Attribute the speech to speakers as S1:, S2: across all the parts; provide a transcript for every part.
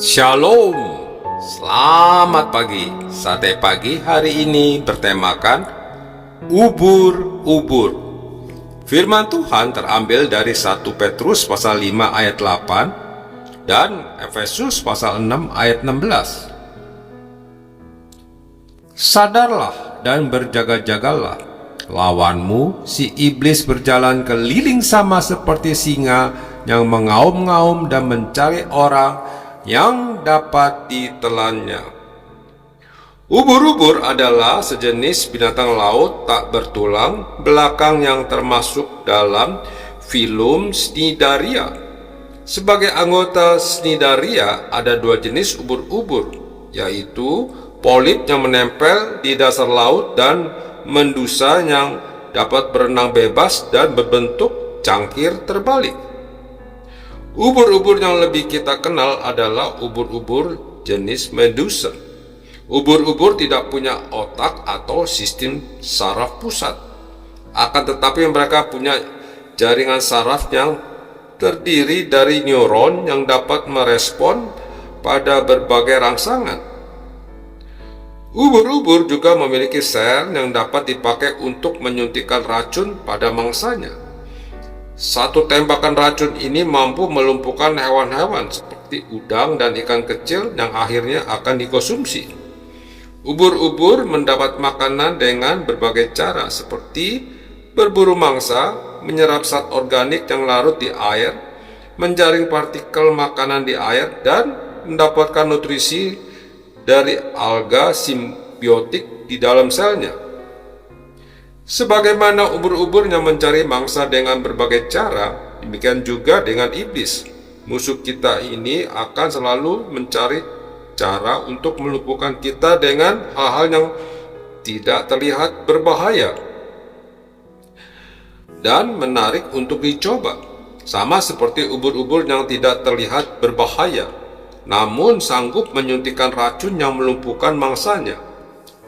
S1: Shalom, selamat pagi. Sate pagi hari ini bertemakan ubur-ubur. Firman Tuhan terambil dari 1 Petrus pasal 5 ayat 8 dan Efesus pasal 6 ayat 16. Sadarlah dan berjaga-jagalah. Lawanmu, si iblis berjalan keliling sama seperti singa yang mengaum-ngaum dan mencari orang yang dapat ditelannya. Ubur-ubur adalah sejenis binatang laut tak bertulang belakang yang termasuk dalam filum Cnidaria. Sebagai anggota Cnidaria ada dua jenis ubur-ubur, yaitu polip yang menempel di dasar laut dan medusa yang dapat berenang bebas dan berbentuk cangkir terbalik. Ubur-ubur yang lebih kita kenal adalah ubur-ubur jenis medusa. Ubur-ubur tidak punya otak atau sistem saraf pusat. Akan tetapi mereka punya jaringan saraf yang terdiri dari neuron yang dapat merespon pada berbagai rangsangan. Ubur-ubur juga memiliki sel yang dapat dipakai untuk menyuntikkan racun pada mangsanya. Satu tembakan racun ini mampu melumpuhkan hewan-hewan seperti udang dan ikan kecil yang akhirnya akan dikonsumsi. Ubur-ubur mendapat makanan dengan berbagai cara seperti berburu mangsa, menyerap zat organik yang larut di air, menjaring partikel makanan di air, dan mendapatkan nutrisi dari alga simbiotik di dalam selnya. Sebagaimana ubur-ubur yang mencari mangsa dengan berbagai cara, demikian juga dengan iblis. Musuh kita ini akan selalu mencari cara untuk melumpuhkan kita dengan hal-hal yang tidak terlihat berbahaya dan menarik untuk dicoba. Sama seperti ubur-ubur yang tidak terlihat berbahaya, namun sanggup menyuntikkan racun yang melumpuhkan mangsanya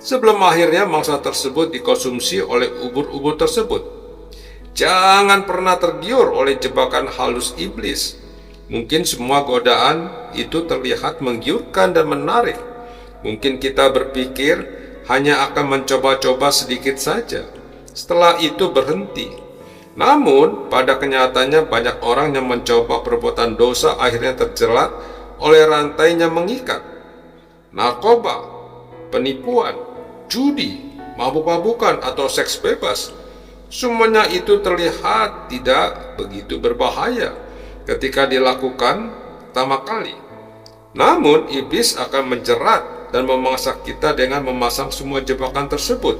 S1: sebelum akhirnya mangsa tersebut dikonsumsi oleh ubur-ubur tersebut. Jangan pernah tergiur oleh jebakan halus iblis. Mungkin semua godaan itu terlihat menggiurkan dan menarik. Mungkin kita berpikir hanya akan mencoba-coba sedikit saja, setelah itu berhenti. Namun pada kenyataannya banyak orang yang mencoba perbuatan dosa akhirnya terjerat oleh rantainya mengikat. Narkoba, penipuan, judi, mabuk-mabukan, atau seks bebas. Semuanya itu terlihat tidak begitu berbahaya ketika dilakukan pertama kali. Namun iblis akan menjerat dan memaksa kita dengan memasang semua jebakan tersebut.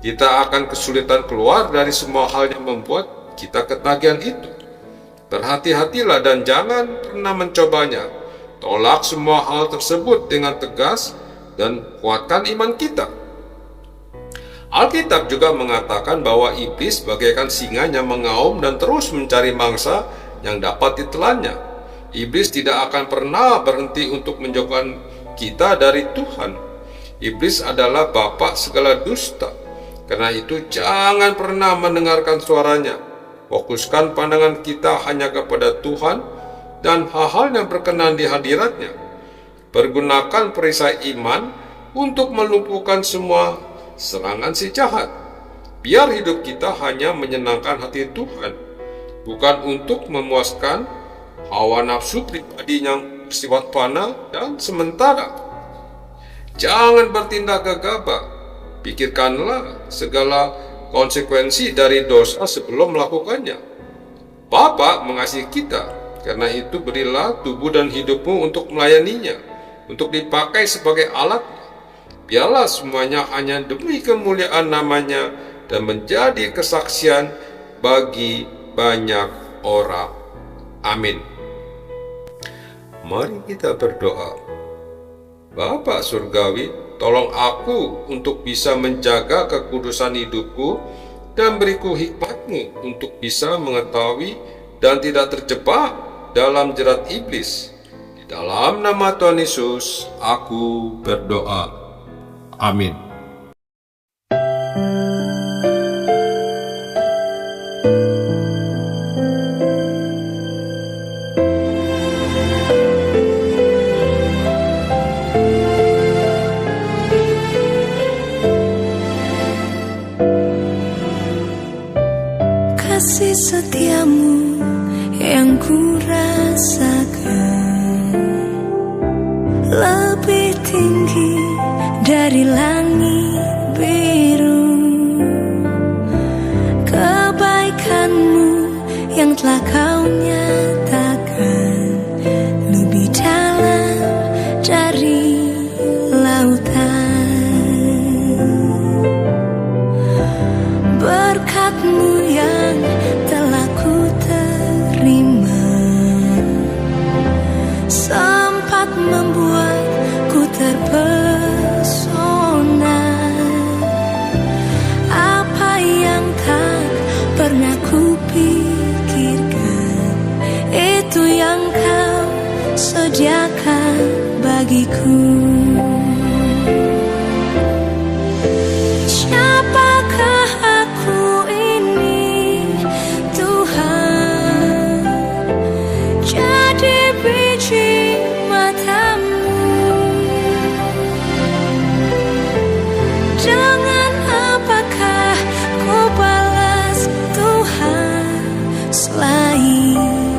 S1: Kita akan kesulitan keluar dari semua hal yang membuat kita ketagihan itu. Berhati-hatilah dan jangan pernah mencobanya. Tolak semua hal tersebut dengan tegas dan kuatkan iman kita. Alkitab juga mengatakan bahwa iblis bagaikan singa yang mengaum dan terus mencari mangsa yang dapat ditelannya. Iblis tidak akan pernah berhenti untuk menjauhkan kita dari Tuhan. Iblis adalah bapa segala dusta. Karena itu jangan pernah mendengarkan suaranya. Fokuskan pandangan kita hanya kepada Tuhan dan hal-hal yang berkenan di hadiratnya. Pergunakan perisai iman untuk melumpuhkan semua serangan si jahat. Biar hidup kita hanya menyenangkan hati Tuhan, bukan untuk memuaskan hawa nafsu pribadi yang bersifat fana dan sementara. Jangan bertindak gegabah. Pikirkanlah segala konsekuensi dari dosa sebelum melakukannya. Bapa mengasihi kita, karena itu berilah tubuh dan hidupmu untuk melayaninya, untuk dipakai sebagai alat. Biarlah semuanya hanya demi kemuliaan namanya dan menjadi kesaksian bagi banyak orang. Amin. Mari kita berdoa. Bapa Surgawi, tolong aku untuk bisa menjaga kekudusan hidupku dan beriku hikmat-Mu untuk bisa mengetahui dan tidak terjebak dalam jerat iblis. Di dalam nama Tuhan Yesus, aku berdoa. Amin.
S2: kasih setiamu yang ku rasakan lebih tinggi dari langit biru. Kebaikanmu yang telah kau nyatakan lebih dalam dari lautan. Berkat-Mu yang telah ku terima sempat membuatku terpesona. Apa yang tak pernah ku pikirkan, itu yang kau sediakan bagiku. Siapakah aku ini, Tuhan? Jadi biji mata-Mu. Dengan apakah ku balas Tuhan selain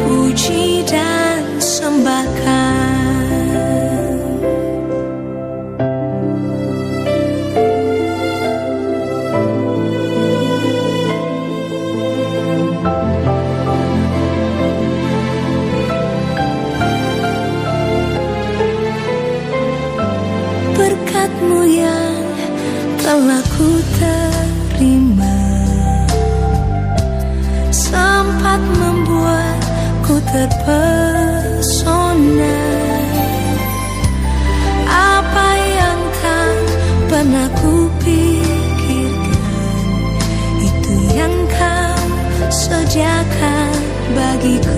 S2: puji dan sembahkan? Berkat-Mu yang telah ku terima sempat membuatku terpesona. Apa yang tak pernah ku pikirkan, itu yang kau sediakan bagiku.